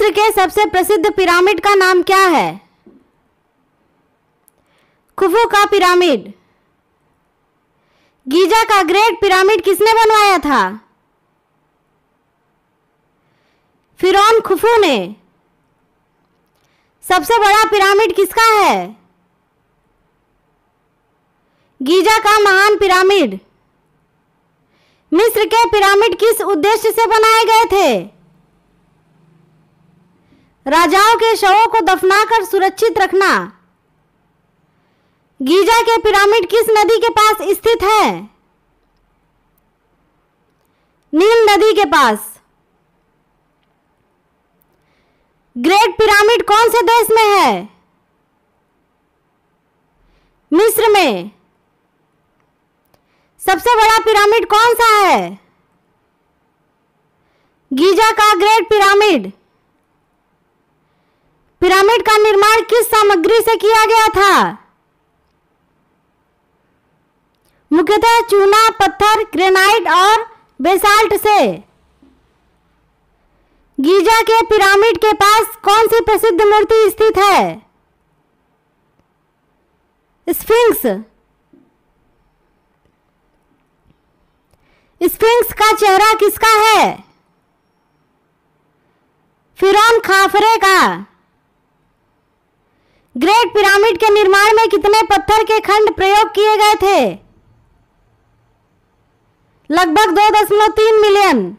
मिस्र के सबसे प्रसिद्ध पिरामिड का नाम क्या है? खुफू का पिरामिड। गीजा का ग्रेट पिरामिड किसने बनवाया था? फिरौन खुफू ने। सबसे बड़ा पिरामिड किसका है? गीजा का महान पिरामिड। मिस्र के पिरामिड किस उद्देश्य से बनाए गए थे? राजाओं के शवों को दफनाकर सुरक्षित रखना। गीजा के पिरामिड किस नदी के पास स्थित है? नील नदी के पास। ग्रेट पिरामिड कौन से देश में है? मिस्र में। सबसे बड़ा पिरामिड कौन सा है? गीजा का ग्रेट पिरामिड। पिरामिड का निर्माण किस सामग्री से किया गया था? मुख्यतः चूना, पत्थर, ग्रेनाइट और बेसाल्ट से। गीजा के पिरामिड के पास कौन सी प्रसिद्ध मूर्ति स्थित है? स्फिंक्स। स्फिंक्स का चेहरा किसका है? फिरौन खाफरे का। ग्रेट पिरामिड के निर्माण में कितने पत्थर के खंड प्रयोग किए गए थे? लगभग 2.3 मिलियन।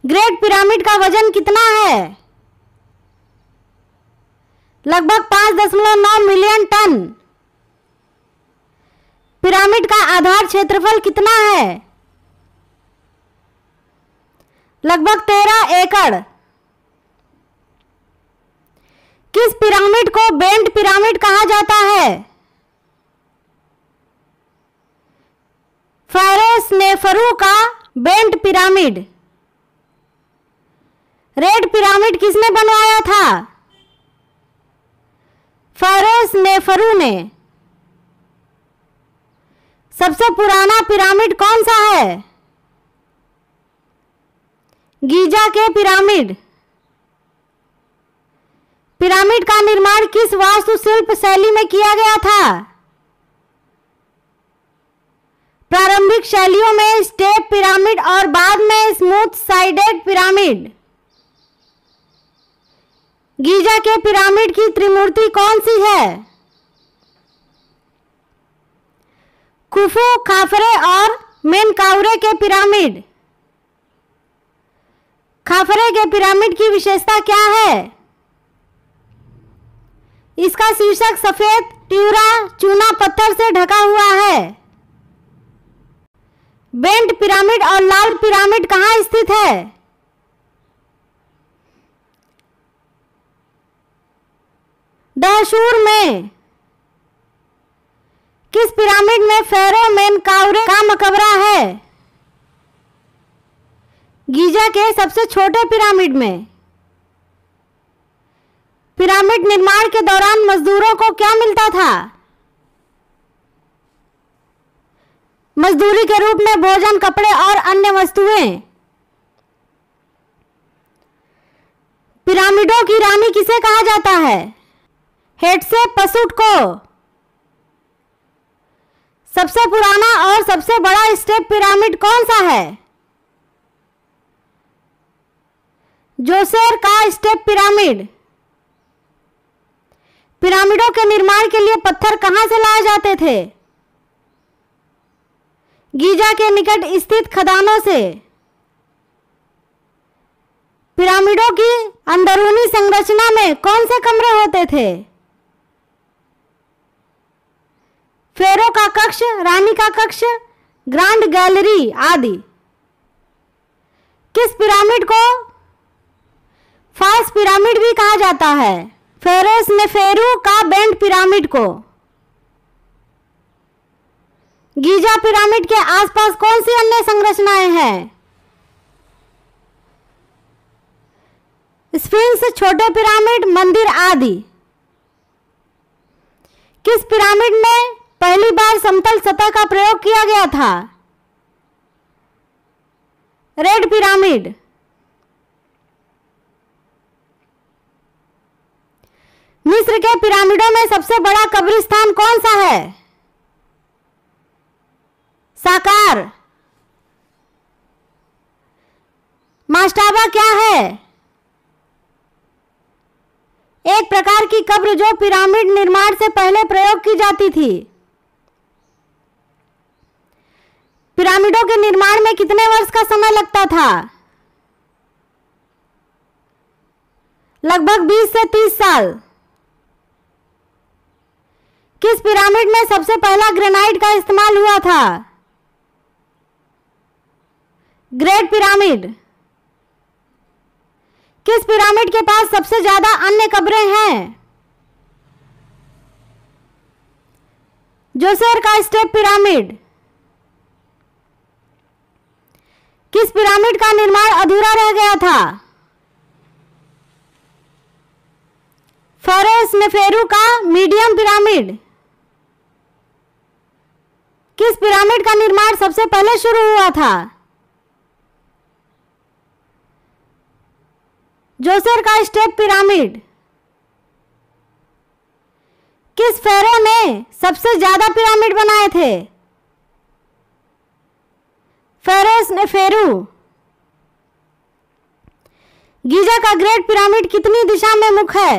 ग्रेट पिरामिड का वजन कितना है? लगभग 5.9 मिलियन टन। पिरामिड का आधार क्षेत्रफल कितना है? लगभग 13 एकड़। किस पिरामिड को बेंट पिरामिड कहा जाता है? फारोस नेफरू का बेंट पिरामिड। रेड पिरामिड किसने बनवाया था? फारोस नेफरू ने। सबसे पुराना पिरामिड कौन सा है? गीजा के पिरामिड। पिरामिड का निर्माण किस वास्तुशिल्प शैली में किया गया था? प्रारंभिक शैलियों में स्टेप पिरामिड और बाद में स्मूथ साइडेड पिरामिड। गीजा के पिरामिड की त्रिमूर्ति कौन सी है? खुफू, खाफरे और मेनकाउरे के पिरामिड। खाफरे के पिरामिड की विशेषता क्या है? इसका शीर्षक सफेद ट्यूरा चूना पत्थर से ढका हुआ है। बेंट पिरामिड और लाल पिरामिड कहाँ स्थित है? दहशूर में। किस पिरामिड में फेरो मेनकाउरे का मकबरा है? गीजा के सबसे छोटे पिरामिड में। पिरामिड निर्माण के दौरान मजदूरों को क्या मिलता था? मजदूरी के रूप में भोजन, कपड़े और अन्य वस्तुएं। पिरामिडों की रानी किसे कहा जाता है? हेटशेपसुट को। सबसे पुराना और सबसे बड़ा स्टेप पिरामिड कौन सा है? जोसेर का स्टेप पिरामिड। पिरामिडों के निर्माण के लिए पत्थर कहां से लाए जाते थे? गीजा के निकट स्थित खदानों से। पिरामिडों की अंदरूनी संरचना में कौन से कमरे होते थे? फेरो का कक्ष, रानी का कक्ष, ग्रांड गैलरी आदि। किस पिरामिड को फाल्स पिरामिड भी कहा जाता है? फेरोस नेफेरू का बेंट पिरामिड को। गीजा पिरामिड के आसपास कौन सी अन्य संरचनाएं हैं? स्फिंक्स, छोटे पिरामिड, मंदिर आदि। किस पिरामिड में पहली बार समतल सतह का प्रयोग किया गया था? Red pyramid. मिस्र के पिरामिडों में सबसे बड़ा कब्रिस्तान कौन सा है? साकार। मास्टाबा क्या है? एक प्रकार की कब्र जो पिरामिड निर्माण से पहले प्रयोग की जाती थी। पिरामिडों के निर्माण में कितने वर्ष का समय लगता था? लगभग 20 से 30 साल। किस पिरामिड में सबसे पहला ग्रेनाइट का इस्तेमाल हुआ था? Great pyramid. किस पिरामिड के पास सबसे ज्यादा अन्य कब्रें हैं? जोसेर का स्टेप पिरामिड। किस पिरामिड का निर्माण अधूरा रह गया था? फेरोस नेफेरू का मीडियम पिरामिड। किस पिरामिड का निर्माण सबसे पहले शुरू हुआ था? जोसेर का स्टेप पिरामिड। किस फेरो ने सबसे ज्यादा पिरामिड बनाए थे? फेरोस नेफेरू। गीजा का ग्रेट पिरामिड कितनी दिशा में मुख है?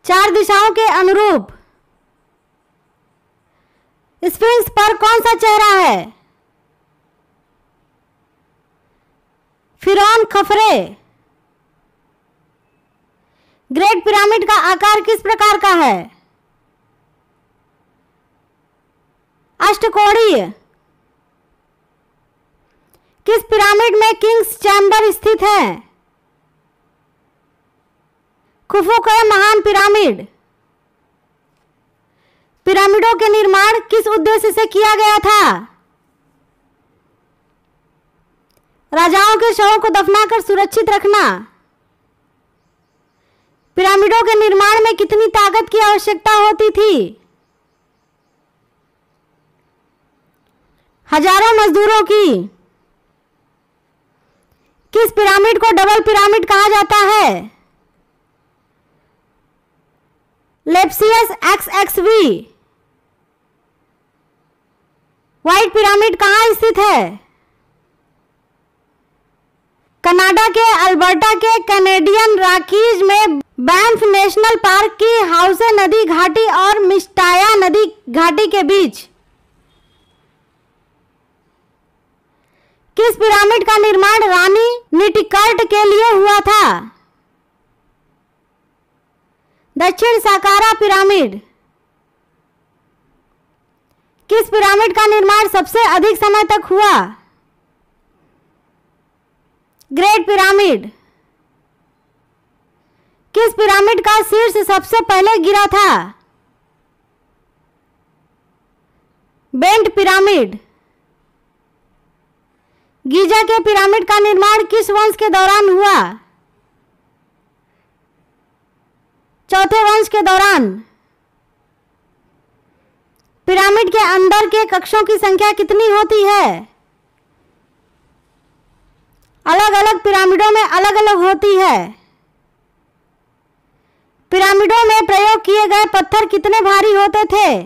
4 दिशाओं के अनुरूप। स्फिंक्स पर कौन सा चेहरा है? फिरौन खफरे। ग्रेट पिरामिड का आकार किस प्रकार का है? अष्टकोणीय। किस पिरामिड में किंग्स चैम्बर स्थित है? खुफू का महान पिरामिड। पिरामिडों के निर्माण किस उद्देश्य से किया गया था? राजाओं के शवों को दफनाकर सुरक्षित रखना। पिरामिडों के निर्माण में कितनी ताकत की आवश्यकता होती थी? हजारों मजदूरों की। किस पिरामिड को डबल पिरामिड कहा जाता है? लेप्सियस XXV। व्हाइट पिरामिड कहाँ स्थित है? कनाडा के अल्बर्टा के कैनेडियन रॉकीज में बैंफ नेशनल पार्क की हाउसे नदी घाटी और मिस्टाया नदी घाटी के बीच। किस पिरामिड का निर्माण रानी निटिकर्ट के लिए हुआ था? दक्षिण साकारा पिरामिड। किस पिरामिड का निर्माण सबसे अधिक समय तक हुआ? Great pyramid. किस पिरामिड का शीर्ष सबसे पहले गिरा था? Bent pyramid. गीजा के पिरामिड का निर्माण किस वंश के दौरान हुआ? चौथे वंश के दौरान। पिरामिड के अंदर के कक्षों की संख्या कितनी होती है? अलग अलग पिरामिडों में अलग अलग होती है। पिरामिडों में प्रयोग किए गए पत्थर कितने भारी होते थे?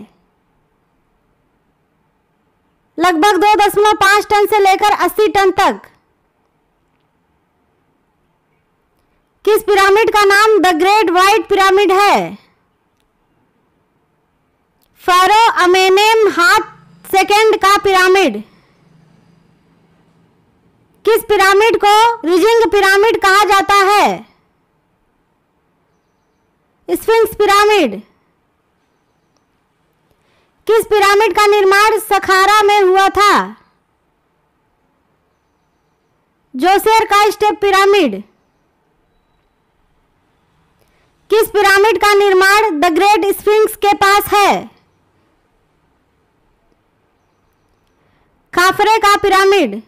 लगभग 2.5 टन से लेकर 80 टन तक। किस पिरामिड का नाम द ग्रेट व्हाइट पिरामिड है? फेरो अमेनेमहात सेकंड का पिरामिड। किस पिरामिड को रिजिंग पिरामिड कहा जाता है? Sphinx pyramid. किस पिरामिड का निर्माण सखारा में हुआ था? जोसेर का स्टेप पिरामिड। किस पिरामिड का निर्माण द ग्रेट स्फिंक्स के पास है? खाफरे का पिरामिड।